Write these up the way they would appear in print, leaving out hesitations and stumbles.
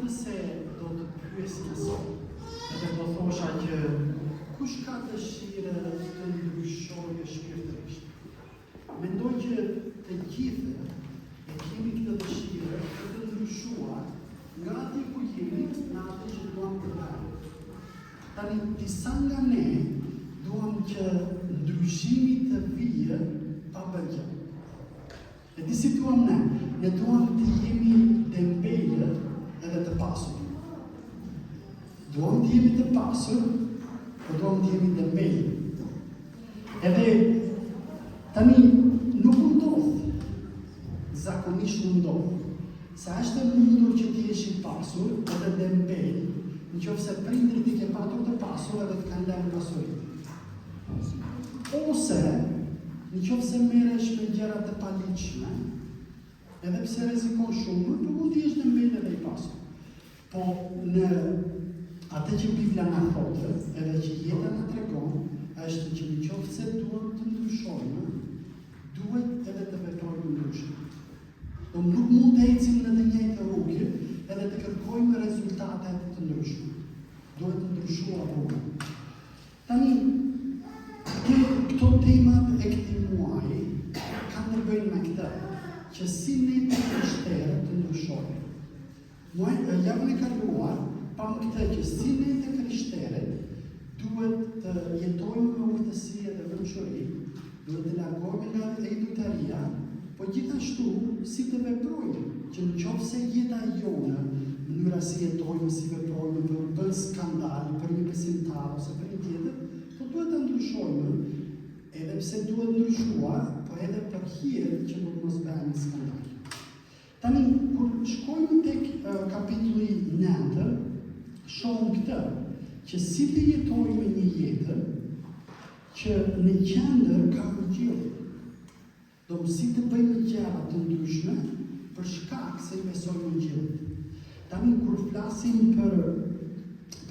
Megjithëse se do të pyesja sot, edhe do thosha që kush ka dëshirë të ndryshojë shpirtërisht? Mendoj që të gjithë e kemi këtë dëshirë të ndryshuar nga aty ku jemi në atë që duam të bëjmë. Tani disa nga ne duam që ndryshimi të vijë pa bërë gjë. E di si duam ne duam të jemi dembelë edhe të pasur. Duam të jemi të pasur, po duam të jemi dembelë. Edhe tani nuk ndodh, zakonisht nuk ndodh. Sa është e mundur që ti jesh i pasur edhe dembelë, nëse prindrit i ke patur të pasur edhe të kanë lënë pasurinë. Ose nëse merresh me gjëra të paligjshme, edhe pse rrezikon shumë, nuk mund të jesh dembelë edhe i pasur. Po në atë që Bibla na thotë, edhe që jeta na tregon, është që nëse duam të ndryshojmë, duhet edhe të veprojmë ndryshe. Nuk mund të ecim në të njëjtë rrugë edhe të kërkojmë rezultate të ndryshme. Duhet të ndryshuar rruga. Tani, këto temat e këtij muaji kanë të bëjnë me këtë, që si ne të krishterë të ndryshojmë. Javën e kaluar, pam këtë që si ne të krishterë duhet të jetojmë me urtësi dhe vëmshuri, duhet të largohemi nga idhujtaria, po gjithashtu si të veprojmë, që nëse jeta jonë, mënyra si jetojmë, si veprojmë, për skandal, për një besimtar ose për një tjetër, po duhet të ndryshojmë, edhe pse duhet ndryshuar, po edhe për hir që nuk mos bëhemi skandal. Tani, kur shkojmë tek kapitulli 9, shohim këtë, që si të jetojmë një jetë që në qendër ka Gjullin. Do si të bëjmë gjëra të ndryshme për shkak se besojmë në Gjullin. Tani kur flasim për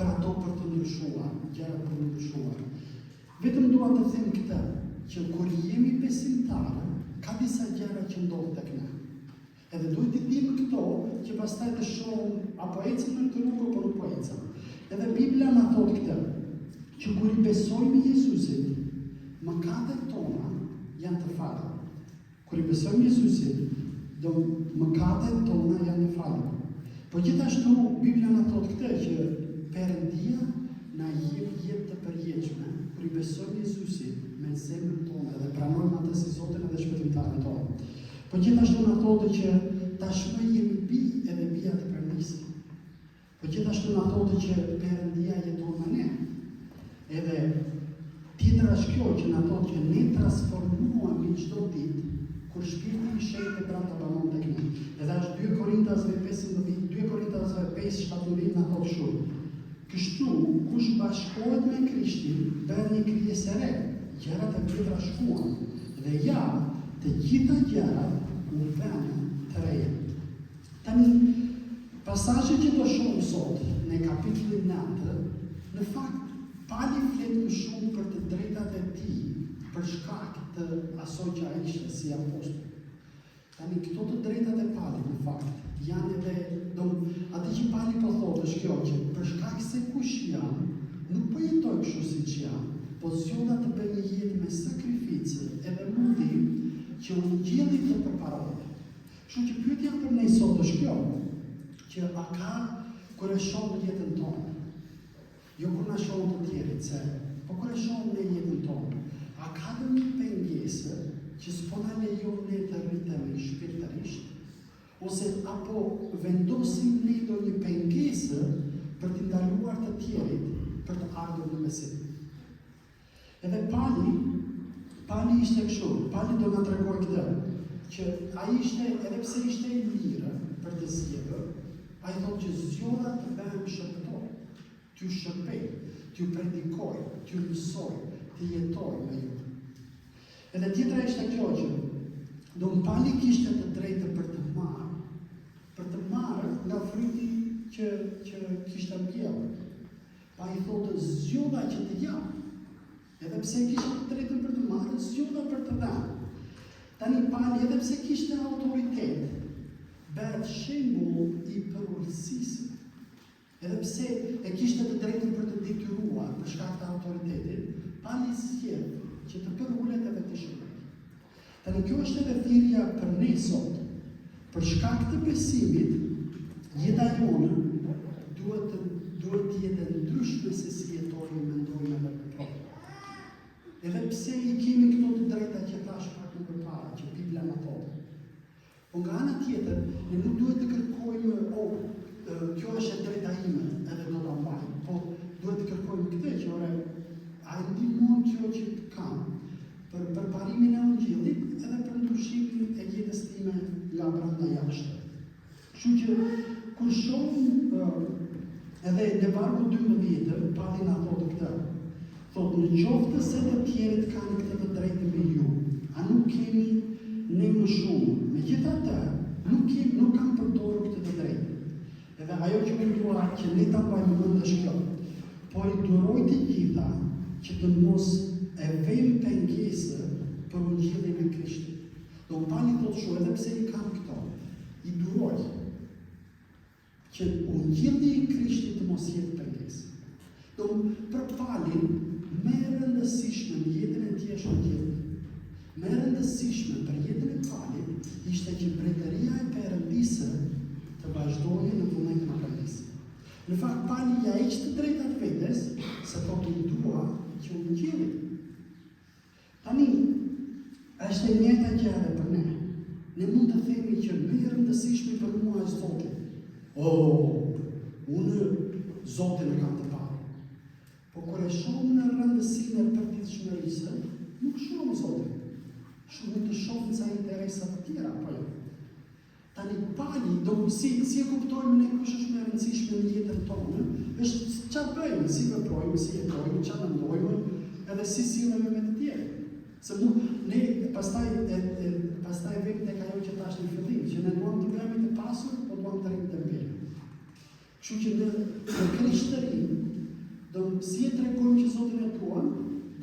ato për të ndryshuar, gjëra për të ndryshuar, vetëm dua të them këtë, që kur jemi besimtarë, ka disa gjëra që ndodhin tek ne. Edhe duhet të dimë këto që pastaj të shohim apo ecim në këtë rrugë apo nuk po ecim. Edhe Bibla na thotë këtë, që kur i besojmë Jezusit, mëkatet tona janë të falura. Kur i besojmë Jezusit, do mëkatet tona janë të falura. Po gjithashtu Bibla na thotë këtë që Perëndia na jep jetë të përjetshme kur i besojmë Jezusit me zemrën tonë dhe pranojmë atë si Zotin edhe shpëtimtarin tonë. Po gjithashtu na thotë që tashmë jemi bijë edhe bija të Perëndisë. Po gjithashtu na thotë që Perëndia jeton me ne. Edhe tjetra është kjo që na thotë që ne transformohemi çdo ditë kur shpirti i shenjtë brenda banon tek ne. Edhe është 2 Korintasve 5:17 na thotë shumë. Kështu, kush bashkohet me Krishtin, bëhet një krijesë e re. Gjërat e vjetra shkuan, dhe ja, të gjitha gjërat u bënë të reja. Tani, pasazhi që do shohim sot në kapitullin 9, në fakt, Pali flet më shumë për të drejtat e tij, për shkak të asoj që ai ishte si apostull. Tani këto të drejtat e Palit në fakt janë edhe atë që Pali po thotë është kjo që për shkak se kush jam, nuk po jetoj kështu siç jam, po zgjolla të bëj një jetë me sakrificë edhe mundim që ungjilli të përparohet. Kështu që pyetja për ne sot është kjo, që a ka kur e shohim jetën tonë, jo kur na shohim të tjerët, po kur e shohim në jetën tonë, a ka një pengesë që s'po na lejon ne të rritemi shpirtërisht, ose apo vendosim ne ndonjë pengesë për të ndaluar të tjerit për të ardhur në besim. Edhe Pali ishte kështu, Pali do na tregoj këtë, që ai ishte, edhe pse ishte i mirë për të zgjedhur, ai thotë që zgjolla të bëhem shërbëtor, t'ju shërbej, t'ju predikoj, t'ju mësoj, të jetoj me ju. Edhe tjetra ishte kjo që Pali kishte të drejtë për të marrë nga fryti që kishte mbjellë. Pa i thotë zgjolla që të jap, edhe pse kishte të drejtën për të marrë, zgjolla për të dhënë. Tani Pali edhe pse kishte autoritet, bëhet shembull i përullësisë Edhe pse e kishte të drejtën për të detyruar për shkak të autoritetit, Pali sjell që të përullet edhe të shkruaj. Tani kjo është edhe thirrja për ne sot. Për shkak të besimit, jeta jone duhet të jetë ndryshme se si jetojmë, mendojmë edhe veprojmë. Edhe pse i kemi këto të drejta që thash pak më përpara, që Bibla na thotë. Po nga ana tjetër, ne nuk duhet të kërkojmë, kjo është e drejta ime, edhe do ta mbaj. Po duhet të kërkojmë këtë që a e ndihmon kjo që kam për përparimin e Ungjillit edhe për ndryshimin e jetës time nga brenda jashtë. Kështu që kur shohim edhe në vargu 12, Pali na thotë këtë. Thotë, në qoftë se të tjerët kanë këtë të drejtë me ju, a nuk kemi ne më shumë. Megjithatë, nuk kam përdorur këtë të drejtë. Edhe ajo që më dua që ne ta mbajmë mend është kjo. Por i duroj të gjitha që të mos e vëmë pengesë për Ungjillin e Krishtit. Do Pali thotë shumë, edhe pse i kam këto, i duroj që Ungjilli i Krishtit të mos jetë pengesë. Do për Palin, më e rëndësishme në jetën e tij është Ungjilli. Më e rëndësishme për jetën e Palit ishte që mbretëria e Perëndisë të vazhdojë në vullnetin e Perëndisë. Në fakt Pali ja heq të drejtat vetes, se thotë i dua që Ungjilli. Tani, është e njëjta gjë edhe për ne. Ne mund të themi që më e rëndësishme për mua është Zoti. Unë Zotin e kam të parë. Po kur e shohim në rëndësinë e përditshmërisë, nuk shohim Zotin. Shumë të shohim ca interesa të tjera, po jo. Tani Pali, si e kuptojmë ne kush është më e rëndësishme në jetën tonë, është çfarë bëjmë, si veprojmë, si jetojmë, çfarë mendojmë, edhe si sillemi me të tjerë. Se ne pastaj vemi tek ajo që thash në fillim, që ne duam të bëhemi të pasur, po duam të rrim të mirë. Kështu që në krishtërinë, si e tregojmë që Zotin e duam,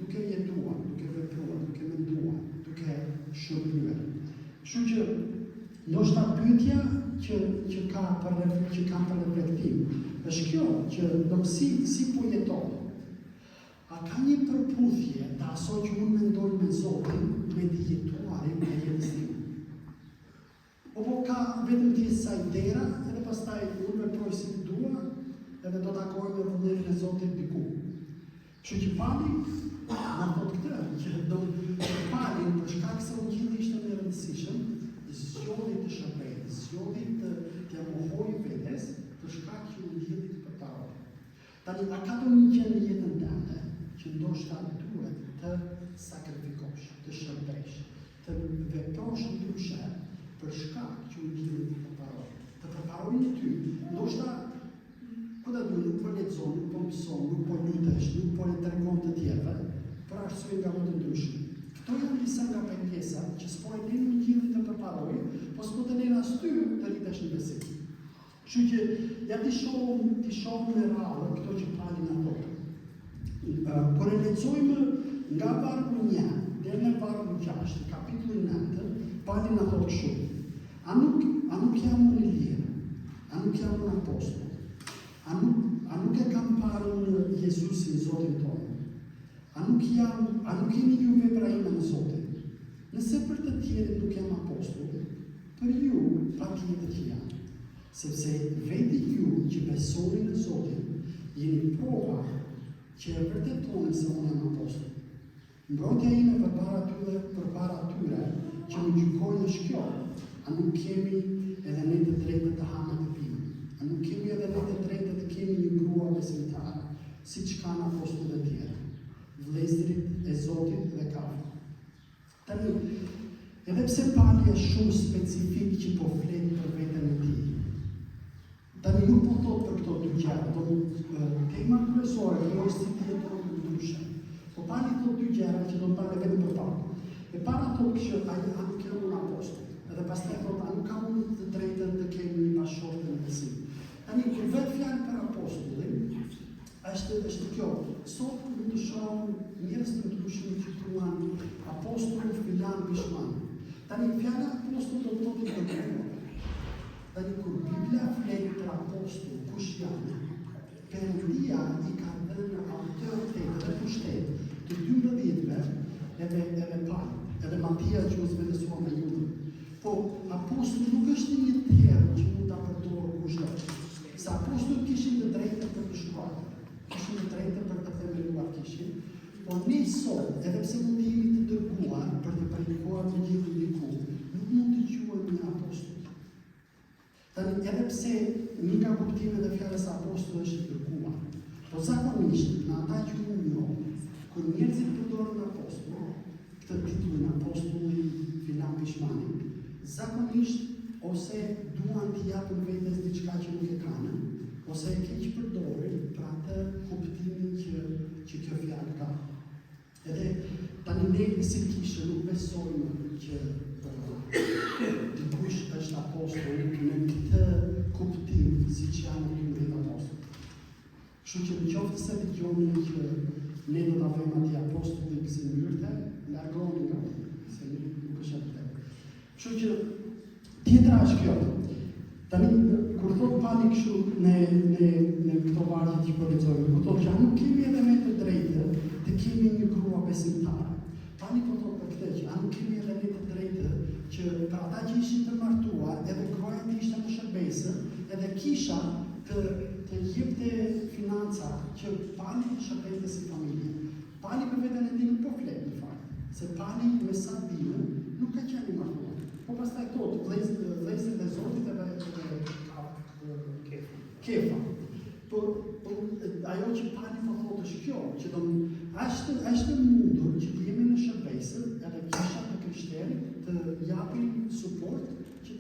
duke jetuar, duke vepruar, duke menduar, duke shërbyer. Kështu që ndoshta pyetja që kam për reflektim është kjo, që si po jeton. A ka një përputhje të asoj që unë mendoj me Zotin me të jetuarin e jetës time? Po ka vetëm të jesë sa idera, edhe pastaj unë veproj si të dua, edhe do takoj me vullnetin e Zotit diku. Kështu që Pali na thotë këtë, që Pali për shkak se Ungjilli ishte më i rëndësishëm, zgjodhi të shërbejë, zgjodhi të mohojë vetes për shkak që Ungjilli të përparoj. Tani, a ka ndonjë gjë në jetën tënde që ndoshta duhet të sakrifikosh, të shërbesh, të veprosh ndryshe për shkak që Ungjilli të përparoj. Të përparojë ty, ndoshta nuk po lexon, nuk po mëson, nuk po lutesh, nuk po e tregon të tjerëve, për arsye nga më të ndryshme. Këto janë disa nga pengesat që s'po e lejnë Ungjillin të përparojë, po s'po të lejnë as ty të rritesh në besim. Kështu që ja ti shohim me radhë këto që Pali na thotë. Kur e lexojmë nga vargu 1 deri në vargu 6, kapitullin 9, Pali na thotë kështu. A nuk jam unë Elia? A nuk jam unë apostoll? A nuk e kam parë Jezusin Zotin tonë? A nuk jeni ju vepra ime në Zotin? Nëse për të tjerë nuk jam apostoll, për ju patjetër që jam. Sepse veti ju që besoni në Zotin, jeni prova që e vërtetoni se unë jam apostoll. Mbrojtja ime përpara tyre që më gjykojnë është kjo. A nuk kemi edhe ne të drejtë të hamë të pimë? A nuk kemi edhe ne të drejtë të kemi një grua besimtare, siç kanë apostullet e tjerë, vëllezërit e Zotit dhe kafe. Tani, edhe pse Pali është shumë specifik që po flet për veten e tij. Tani nuk po thot për këto dy gjëra, tema kryesore që është si të jetojmë ndryshe. Po Pali thot dy gjëra që do të pale vetëm për Pali. E para thot që a nuk jam unë apostoll, edhe pastaj thot a nuk kam unë të drejtën të kemi një bashkëshortë në besim. Tani kur vetë fjalë për apostullin, është kjo. Sot mund të shohim njerëz të ndryshëm që thuan apostull filan bishman. Tani fjala apostull do të thotë dëgjuar. Tani kur Bibla flet për apostull, kush janë? Perëndia I ka dhënë autoritet dhe pushtet të 12-ve edhe Paulit, edhe Matia që u zbulua me Judën. Po apostulli nuk është një term që mund ta përdorë kushdo. Sa apostullit kishin të drejtë për të shkruar, kishin të drejtë për të themeluar kishin, po ne sot, edhe pse mund të jemi të dërguar për të predikuar të gjithë diku, nuk mund të quhemi apostull. Tani edhe pse një nga kuptimet e fjalës apostull është të dërguar, po zakonisht në ata që unë njoh, kur njerëzit përdoren apostull, këtë titullin apostulli Filan Pishmani, zakonisht ose duan të japin vetes diçka që nuk e kanë, ose e keq përdorin për atë kuptimin që kjo fjalë ka. Edhe tani ne si kishë nuk besojmë që dikush është apostull në këtë kuptim siç janë të apostull. Kështu që nëse se dëgjoni që ne do ta vëmë atë apostull të kësaj mënyrë, largoni nga ai, se nuk është atë. Kështu që tjetra është kjo. Tani, kur thot Pali kështu në këto vargje që po lexojmë, kur thot që nuk kemi edhe me të drejtë të kemi një grua besimtare. Pali po thot për këtë që nuk kemi edhe me të drejtë që për ata që ishin të martuar, edhe gruaja të ishte në shërbesë, edhe kisha të jepte financa që Pali të shërbente si familje. Pali për veten e tij nuk po flet në fakt, se Pali me sa dinë nuk ka qenë i martuar. Po pastaj thot, vlezërit e Zotit edhe Kefa. Por ajo që Pali po thotë është kjo, që është mundur që të jemi në shërbesë, edhe kisha të krishterë të japin suport që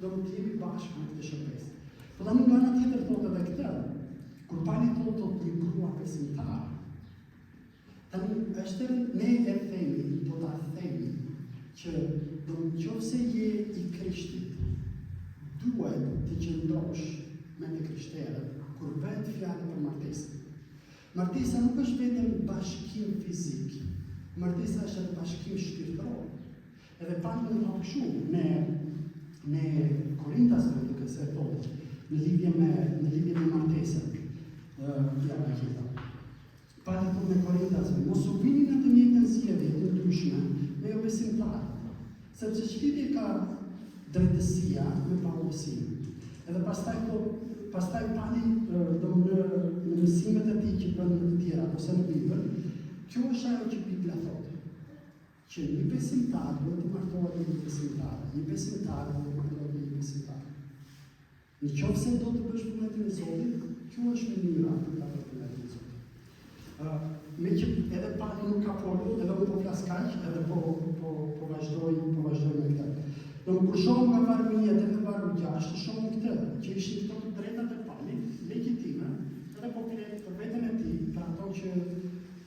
do të jemi bashkë në këtë shërbesë. Po tani nga ana tjetër thotë edhe këtë, kur Pali thotë një grua besimtare, tani është ne e themi, do ta themi që nëse je I Krishtit, duhet të qëndrosh me të krishterët kur bëhet fjalë për martesë. Martesa nuk është vetëm bashkim fizik, martesa është edhe bashkim shpirtëror. Edhe Pali më thotë kështu në Korintasve duke se thotë, në lidhje me martesën. Pali thotë në Korintasve, mos u vini në të njëjtën zgjedhje të ndryshme me jo besimtarë. Sepse çfarë ka drejtësia me pavësinë. Edhe pastaj Pali në mësimet e tij që bën në të tjera ose në Bibël, kjo është ajo që Bibla thotë. Që një besimtar duhet të martohet me një besimtar, një besimtar duhet të martohet me një besimtar. Nëse do të bësh punë e Zotit, kjo është mënyra për ta bërë punë e Zotit. Me që edhe Pali nuk ka folur, edhe po flas kaq, edhe po vazhdoj me këtë. Kur shohim nga vargu 1 dhe nga vargu 6, shohim këtë, që ishin këto të drejtat e Palit, legjitime, edhe po flet për veten e tij, për ato që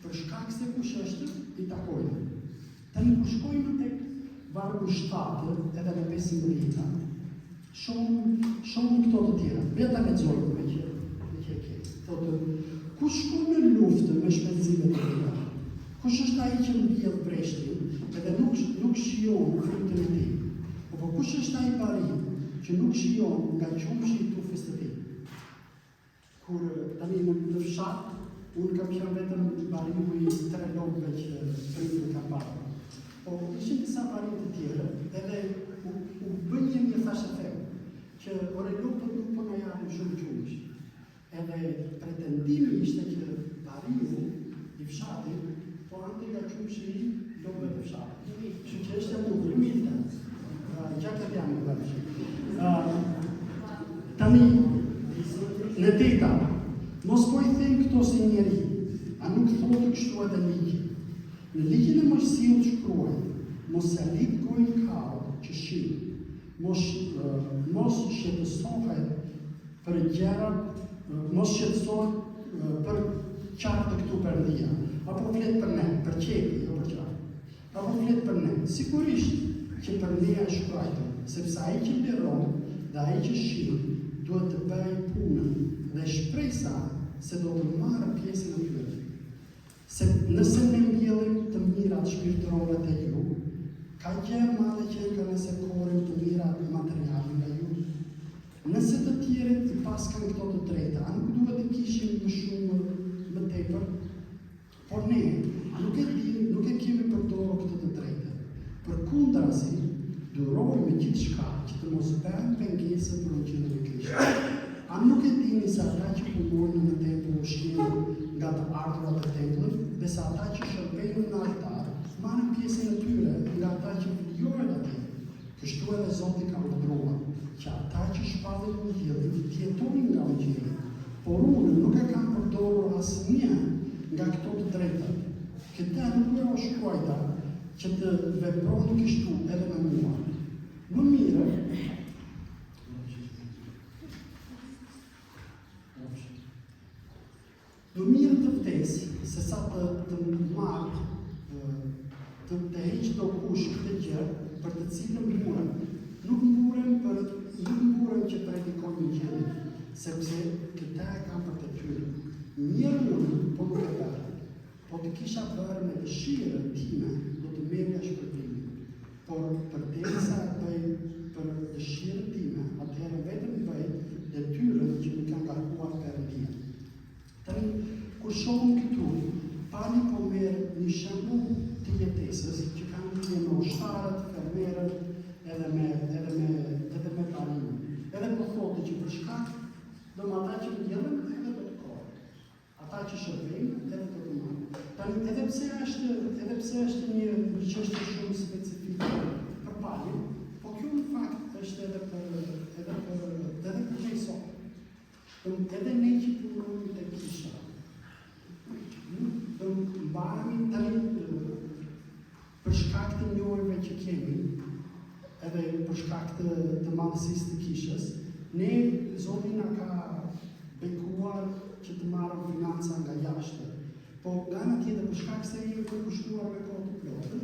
për shkak se kush është, I takojnë. Tani kur shkojmë tek vargu 7 edhe në 15, shohim këto të tjera. Beta lexojmë me që e ke. Thotë, kush shkon në luftë me shpenzimet e tij? Kush është ai që mbjell breshtin edhe nuk shijon frutin e tij? Po kush është ai pari që nuk shijon nga qumshi I tufës të tij? Kur tani në fshat, unë kam qenë vetëm bariu I 3 lopëve që prindrit kanë parë. Po ishin disa pariu të tjerë, edhe u bën një thashë them, që ore lopët nuk po na japin shumë qumshi. Edhe pretendimi ishte që bariu I fshatit po ante nga qumshi lopëve të fshatit. Kështu që është e mundur, mirë. Gjatë e pjanë në vërshë. Tani, në teta, mos po I them këto si njeri, a nuk thotë kështu edhe ligji. Në ligjin e Mojsiut shkruajnë, mos e lidh gojën kaut që shinë, mos shqetësohet për gjërat, mos shqetësohet për qartë këtu perëndia, apo flet për ne, për qepi, jo për qartë. Apo flet për ne, sigurisht që për ne është shkruajtur, sepse ai që liron dhe ai që shih duhet të bëjë punën dhe shpresa se do të marrë pjesën e tyre. Se nëse ne mbjellim të mirat shpirtërore te ju, ka gjë e madhe që ka nëse korrim të mirat materiale nga ju. Nëse të tjerët I pas kanë këto të drejta, a nuk duhet të betejse për Ungjillin e Krishtit. A nuk e dini se ata që punojnë në tempull ushqejnë nga të ardhurat e tempullit, dhe se ata që shërbejnë në altar marrin pjesën e tyre nga ata që vijojnë atje. Kështu edhe Zoti ka urdhëruar që ata që shpallin Ungjillin të jetojnë nga Ungjilli, por unë nuk e kam përdorur asnjë nga këto të drejtat. Këta nuk e shkruajta që të veproni kështu edhe me mua. Më mirë, të vdes, se sa të marrë, të heqë do kush këtë gjë për të cilën mburem. Nuk mburem që predikoj Ungjillin, sepse këta e kam për të tyre. Mirë unë, po nuk e bërë. Po të kisha bërë me dëshirën time, do të merrja shpërblimin. Por përderisa e bëj për dëshirën time, atëherë vetëm i bëj detyrën që më ka ngarkuar Perëndia. Tani, kur shohim këtu, Pali po merr një shembull të jetesës që kanë lidhje me ushtarët, fermerët, edhe me parimin. Edhe po thotë që për shkak do ata që vjedhen edhe do të kohë. Ata që shërbejnë edhe do të marrin. Tani edhe pse është një çështje shumë specifike për Palin, po kjo në fakt është edhe për ne sot. Edhe ne që punojmë te kisha. Do mbahemi tani për shkak të njohjeve që kemi, edhe për shkak të madhësisë të kishës, ne Zoti na ka bekuar që të marrim financa nga jashtë. Po nga ana tjetër për shkak se jemi të kushtuar me kohë të plotë,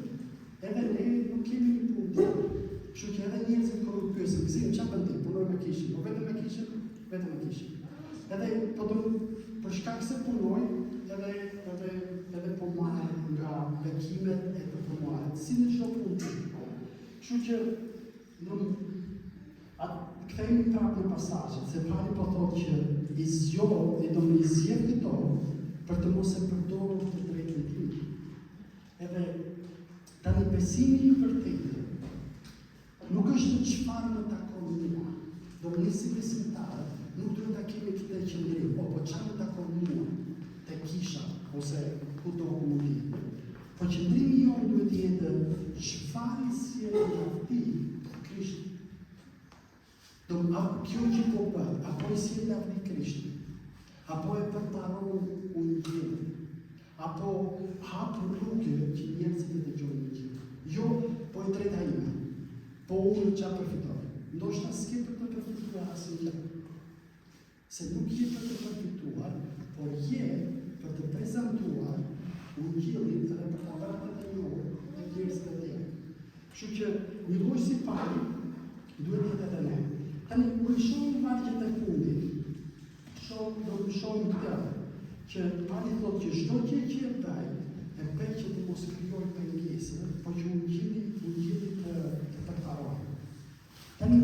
edhe ne nuk kemi një punë tjetër. Kështu që edhe njerëzit kur u pyesin, "Gzim, çfarë bën ti? Punoj me kishën." Po vetëm me kishën. Edhe po për shkak se punoj, edhe po marr nga bekimet e të punuarit, si në çdo punë. Kështu që kthehemi prapë në pasazhet, se Pali po thotë që i zgjoh e do më zgjedh këto për të mos e përdorur të drejtën time. Edhe tani besimi i vërtetë nuk është çfarë më takon mua. Do më si besimtar, nuk duhet ta kemi këtë qëndrim, po çfarë më takon mua te kisha ose kudo ku mund të jetë. Po qëndrimi jonë duhet të jetë çfarë sjell nga ti Krishti. Do kjo që po bën, apo i sjell nga ti Krishti, apo e përparon Ungjillin, apo hap rrugë që njerëzit të dëgjojnë Ungjillin. Jo, po e drejta ime, po unë çfarë përfitoj. Ndoshta s'ke për të përfituar asnjë. Se nuk je për të përfituar, por je për të prezantuar Ungjillin edhe për ta vërtetë të njohur të njerëzit e tjerë. Kështu që një lloj si Pali duhet të jetë edhe ne. Tani kur shohim vargjet e fundit, do të shohim këtë, që Pali thotë që çdo gjë që e bëj që të mos krijoj pengesë, por që Ungjilli të përfarojë. Tani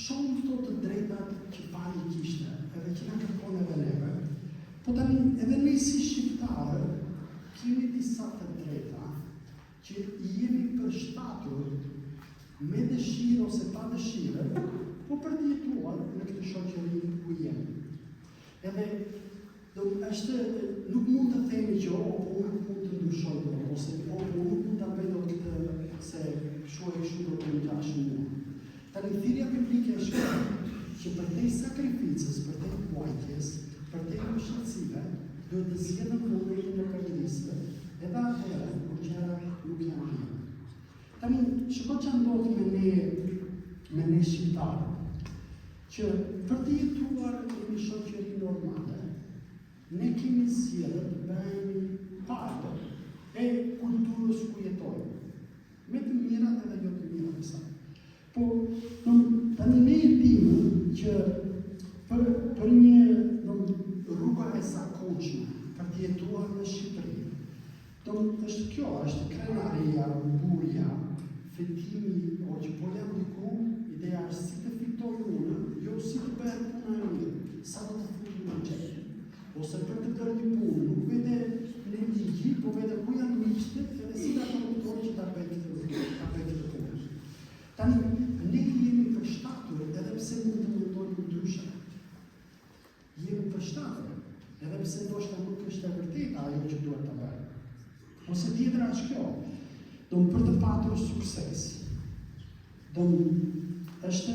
shohim këto të drejtat që Pali kishte, edhe që na kërkon edhe neve. Po tani edhe ne si shqiptarë kemi disa të drejta që i jemi përshtatur me dëshirë ose pa dëshirë, po për të jetuar në këtë shoqëri ku jemi. Edhe nuk mund të themi që unë nuk mund të ndryshoj dot, ose unë nuk mund ta bëj dot këtë se kështu do të më qash mua. Tani thirrja biblike është që për te sakrificës, për te kuajtjes, për te mëshirësive, duhet të zgjedhëm momentin e Perëndisë, edhe atëherë kur gjërat nuk janë mirë. Tani shiko çfarë ndodh me ne shqiptarët, që për të jetuar në një shoqëri normale, ne kemi zgjedhur të bëhemi parte e kulturës ku jetojmë, me të mirat edhe jo të mirat e saj. Po, tani ne e dimë që për një rruga e zakonshme për të jetuar në Shqipëri, është kjo, është krenaria, buria, fitimi, o që po jam diku, ideja është si të fitoj unë, jo si të bëhet puna e mirë, sa do të futur në gjë. Ose për të bërë një punë, nuk vete në ligji, po vete ku janë miqtet, edhe si ta konduktoj që ta bëj këtë punë. Tani, ne jemi përshtatur, edhe pse mund është kjo. Do për të patur sukses, është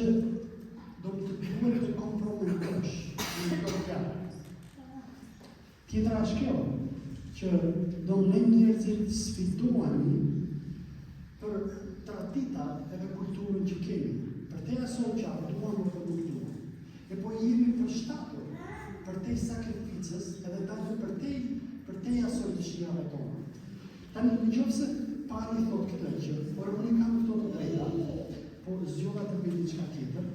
të duhet të komprometosh në këto fjalë. Tjetra është kjo, që ne njerëzit sfidohemi për traditat edhe kulturën që kemi. Për te aso që duam në produktuar. E po jemi përshtatur për te sakrificës edhe dalë për te aso të shijave tonë. Tani në qofë se pari thot këtë që, por unë kam këto të drejta, por zgjodha të bëjnë diçka tjetër,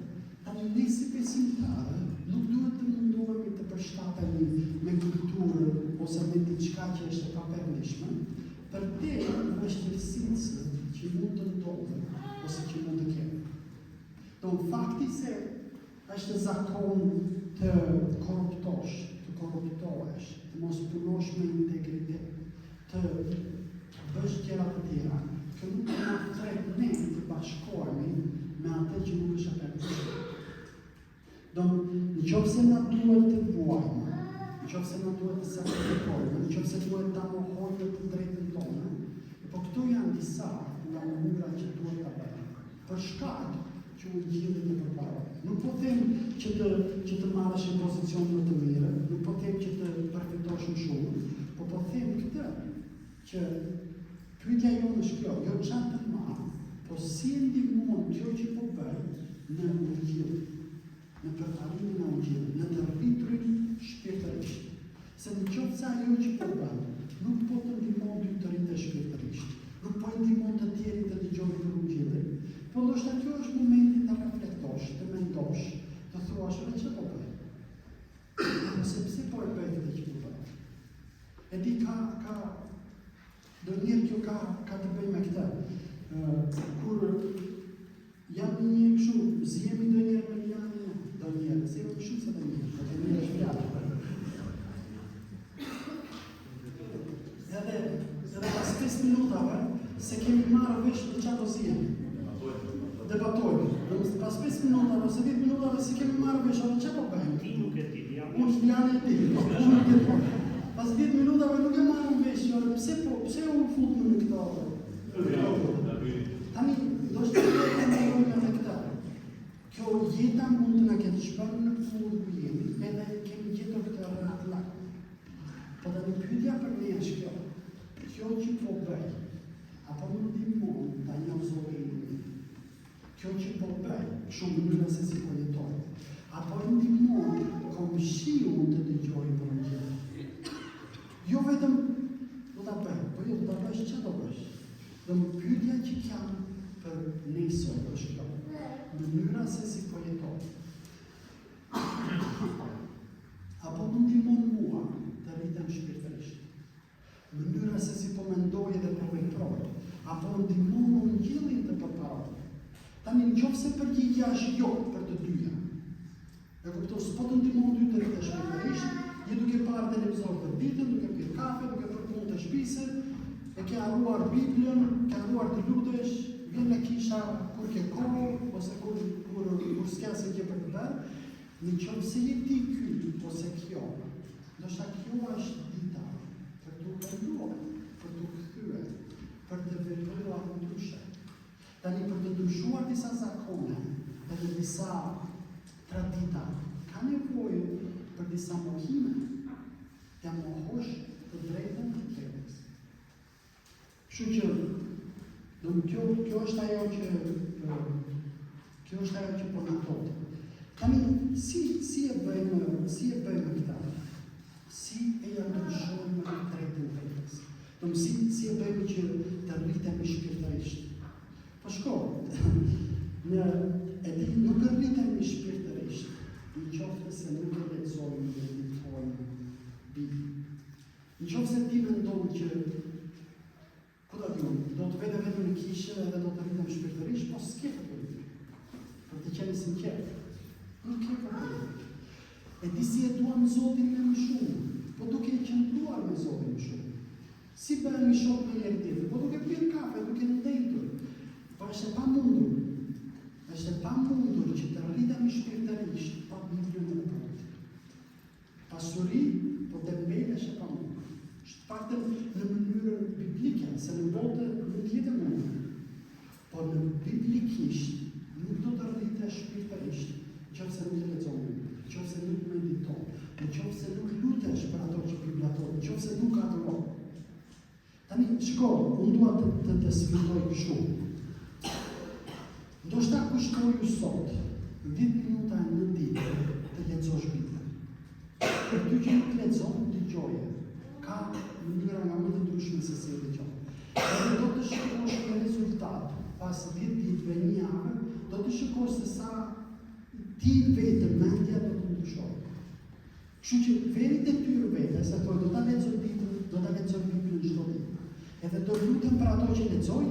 tani ne si besimtarë nuk duhet të mundohemi të përshtatemi me kulturën ose me diçka që është e papërmishme, për te vështirësinë që mund të ndodhe ose që mund të kemi. Do në fakti se është zakon të korruptosh, të korruptohesh, të mos punosh me integritet, të bësh gjëra të tjera, që nuk na thret ne të bashkohemi me atë që nuk është permisuar. Do në qoftë se na duhet të vuajmë, në qoftë se na duhet të sakrifikojmë, në qoftë se duhet të mohojmë të drejtën tonë, po këto janë disa nga mënyra që duhet ta bëjmë. Për shkak që u gjillet në përpara. Nuk po them që të marrësh një pozicion më të mirë, nuk po them që të përfitosh më shumë, po them këtë, që pyetja jonë është kjo, jo çfarë të marr, po si e ndihmon kjo që po bëj në ungjill, në përparimin e ungjillit, në të rriturin shpirtërisht. Se në qoftë se ajo që po bëj, nuk po të ndihmon ty të rritesh shpirtërisht, nuk po ndihmon të tjerit të dëgjojnë për ungjillin, po ndoshta kjo është momenti të reflektosh, të mendosh, të thuash me çfarë po bëj. Ose pse po e bëj këtë që po bëj. E di do njerë kjo ka të bëj me këtë. Kur jam një kështu, zjemi do njerë me janë, do njerë, zjemi kështu se do njerë, do njerë është fjallë. Edhe pas 5 minutave, se kemi marrë vesh për qa do zjemi. Debatojnë. Pas 5 minutave, ose 10 minutave, se kemi marrë vesh, ose qa po bëjmë? Ti nuk e ti, Unë janë e ti, unë nuk e ti. Pas 10 minutave nuk e marrë vesh, pse u futme në këto? Tani, do shtë të ndërojnë me këta. Kjo jeta mund të në këtë shpërë në punë ku jemi, edhe kemi gjetur këtë rratë lakë. Po dhe në pyetja për ne është kjo që po bëj, apo më ndihmon ta njohëzoj kjo që po bëj, shumë mënyra se si po jetoj, apo ndihmon komshiu të dëgjojë për ungjillin. Jo vetëm do ta bëj, po jo do ta bësh çfarë do bësh. Dhe pyetja që kam për ne sot është kjo, mënyra se si po jetoj. Apo më ndihmon mua të rritem shpirtërisht. Mënyra se si po mendoj dhe po veproj, apo ndihmon ungjillin të përparoj. Tani nëse përgjigjja është jo për të dyja. E kupton, s'po të ndihmon ty të rritesh shpirtërisht, je duke parë televizor të ditën, duke pirë kafe, duke bërë punë të shtëpisë, e ke harruar Biblën, ke harruar të lutesh, vjen në kisha kur ke kohë, ose kur s'ka se ke për të bërë, nëse je ti ky ose kjo, ndoshta kjo është dita për të kënduar, për të kthyer, për të vepruar ndryshe. Tani për të ndryshuar disa zakone edhe disa tradita, ka nevojë për disa mohime, t'ja mohosh të drejtën të tjerës. Kështu që, kjo është ajo që po na thotë. Tani, si e bëjmë këta? Si e ja ndryshojmë të drejtën të tjerës? Si e bëjmë që të rritemi shpirtërisht? Po shko, nuk rritemi shpirtërisht, në qoftë se nuk e lexojmë dhe meditojmë Biblën. Në qoftë se ti mendon që do të vete vetëm në kishë edhe do të rritem shpirtërisht, po s'ke të bëjë. Për të qenë sinqert. Nuk ke të bëjë. E di si e duam Zotin me më shumë, po duke e qëndruar me Zotin më shumë. Si bëhem i shok me njëri tjetër, po duke pirë kafe, duke ndëjtur. Po është e pamundur. Është e pamundur që të rritemi shpirtërisht pa Biblën në punë. Pasuri, po dembejnë është e pamundur. Shtë paktën në mënyrën biblike, se në botë nuk jetë mundë, por në biblikisht nuk do të rrite shpirtërisht, nëse nuk lexon, nëse nuk mediton, nëse nuk lutesh për ato që Bibla thotë, nëse nuk adhuron. Tani, shko, unë dua të sfidoj kështu. Ndoshta kushtoj ju sot 10 minuta në ditë të lexosh Biblën. Për ty që nuk lexon, dëgjoje. Ka mënyra nga më të ndryshme se si e dëgjon. Edhe do të shikosh një rezultat pas 10 ditëve, një javë, do të shikosh se sa ti vetë mendja do të ndryshoj. Kështu që veri detyrë vete, se do ta lexoj Biblën, do ta lexoj Biblën çdo ditë. Edhe do lutem për ato që lexoj,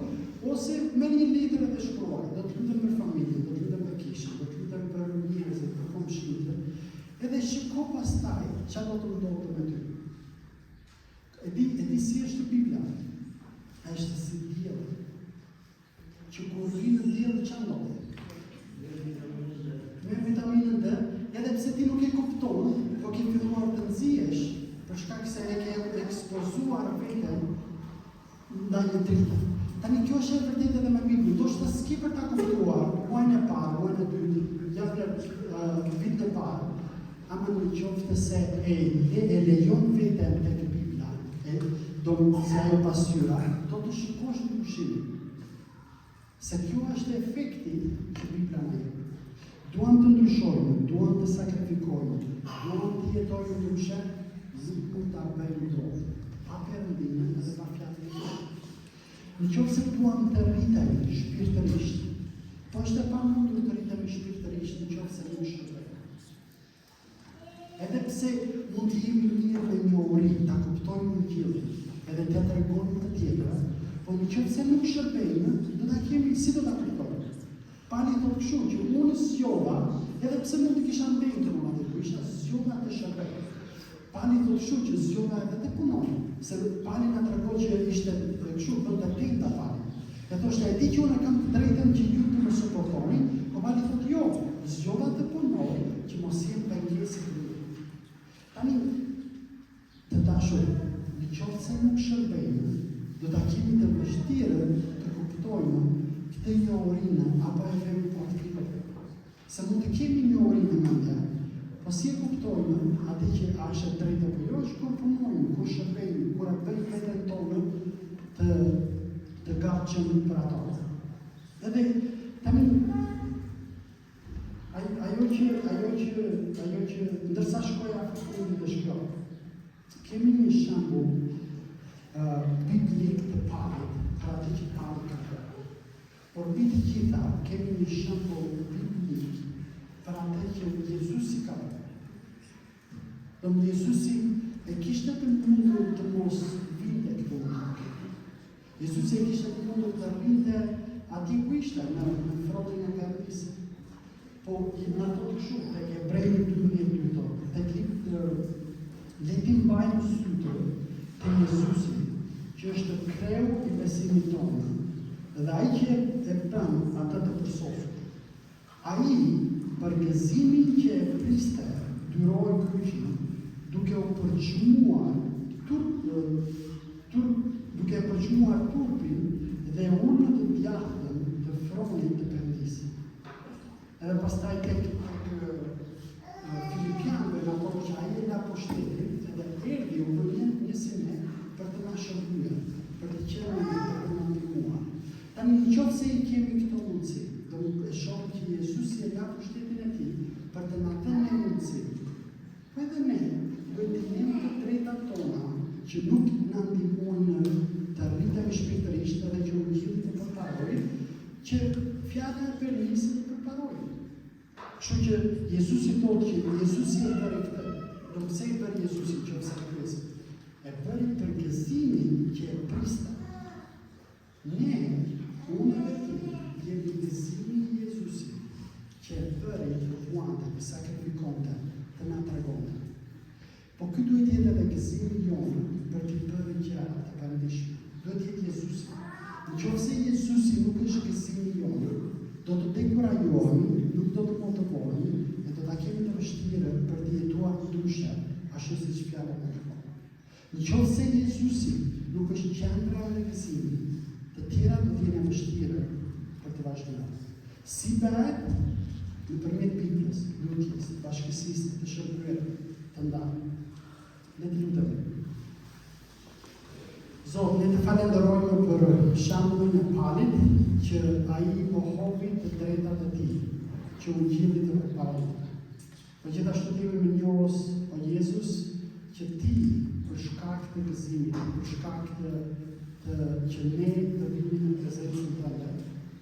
ose me një letër edhe shkruaj, do të lutem për familjen, do të lutem për kishën, do të lutem për njerëzit, për komshinët, edhe shiko pastaj çfarë do të ndodhë me ty. E di si është Bibla, është si dielli, që kur vjen në diell çfarë ndodh? Me vitaminën D, edhe pse ti nuk e kupton, po ke filluar të nxjesh, për shkak se e ke ekspozuar veten ndaj një drite. Tani kjo është e vërtetë edhe me Biblën. Ndoshta s'ke për ta kuptuar muajin e parë, muajin e dytë, vitin e parë, ama në qoftë se e lejon veten tek Bibla, do të ajo pasqyra, do të shikosh ndryshimin. Se kjo është efekti që Bibla na jep. Duam të ndryshojmë, duam të sakrifikojmë, duam të jetojmë ndryshe, nuk mund ta bëjmë dot. Pa perëndimin edhe pa fjalën e Tij. Në qoftë se duam të rritemi shpirtërisht, po është e pamundur të rritemi shpirtërisht në qoftë se nuk shërbejmë. Edhe pse mund të jemi mirë me njohuri, ta kuptojmë Ungjillin, edhe të tregojmë të tjerëve, po në qoftë se nuk shërbejmë, do ta kemi si do ta kuptojmë. Pali thotë kështu që unë zgjova, edhe pse mund të kisha mbetur unë aty, po isha zgjova të shërbej. Pali thotë kështu që zgjova edhe të punoj, se Pali na tregon që ishte kështu bënte tenta Pali. E thoshte e di që unë kam të drejtën që ju të më suportoni, po Pali thotë jo, zgjova të punoj që mos jem pengesë këtu. Tani të dashur, në qoftë se nuk shërbejmë, do ta kemi të vështirë të kuptojmë këtë njohurinë apo e vëmë praktikë. Se mund të kemi njohurinë në mendje, po si e kuptojmë atë që është e drejtë apo jo, është kur punojmë, kur shërbejmë, kur bëjmë veten tonë të gatshëm për ato. Edhe tani ajo që ndërsa shkoja fundi të shkruaj. Kemi një shembull biblik të Palit, për atë që Pali ka bërë. Por mbi të gjitha kemi një shembull biblik për atë që Jezusi ka bërë. Jezusi e kishte të mundur të mos vinte këtu. Jezusi e kishte të mundur të vinte aty ku ishte, në fronin e Perëndisë. Po në ato të shumë, tek Hebrejnë 12, tek le ti mbajmë sytë te Jezusi, që është kreu i besimit tonë, dhe ai që e bën atë të përsosur. Ai për gëzimin që e priste dyroi kryqin, duke u përçmuar turpin dhe urnën të djathtën të fronit të Perëndisë. Edhe pastaj tek Filipianëve në ato që ai la pushtetin, edhe erdhi u bën një sene për të na shërbyer, për të qenë për të na ndihmuar. Tani nëse i kemi këto mundësi, do të shohim që Jezusi e la pushtetin e tij për të na dhënë mundësi. Po edhe ne do të kemi të drejtat tona që nuk na ndihmojnë të rritemi shpirtërisht edhe që Ungjilli të përparojë, që fjala e Perëndisë të përparojë. Kështu që Jezusi thotë që Jezusi e bëri këtë. Do pse i bëri Jezusi që ose Krist? E bëri për gëzimin që e priste. Ne, unë dhe ti, jemi gëzimi i Jezusi që e bëri të vuante, të sakrifikonte, të na tregonte. Po ky duhet jetë edhe gëzimi jonë për të bërë gjëra të pandishme. Duhet jetë Jezusi. Nëse Jezusi nuk është gëzimi jonë, do të dekurajohemi, nuk do të motivohemi, e do ta kemi të vështirë për të jetuar ndryshe, ashtu siç fjala ka thënë. Nëse Jezusi nuk është qendra e gëzimit. Të tjera do t'jene vështire për të vazhduar. Si bëhet nëpërmjet Biblës, lutjes, të bashkësisë, të shërbyer, të ndarë. Le të lutemi. Zot, ne të falenderojmë për shembullin e Palit, që ai pohopi të drejtat e tij, që u gjilli të përparojë. Po gjithashtu t'jemi me njohës, o Jezus, që ti, për shkak të gëzimit, për shkak që ne të vini në prezencën tënde,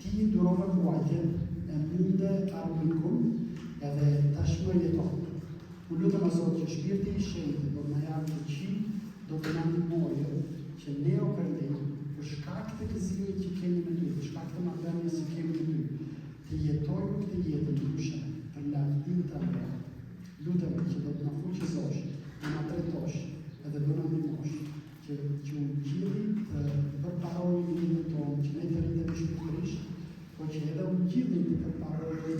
ti durove vuajtjen e munde arbikun edhe tashmë jeton. U lutem Zot që shpirti i shenjtë do të na japë fuqi, do të na ndihmojë që ne o këndej, për shkak të gëzimit që kemi me ty, për shkak të marrëdhënies që kemi me ty, të jetojmë këtë jetë ndryshe për lavdinë tënde. Lutem që do të na fuqizosh, do na drejtosh edhe do na ndihmosh që u gjilli të përparojmë jetën tonë, që ne të rritemi shpirtërisht, por që edhe u gjilli të përparojmë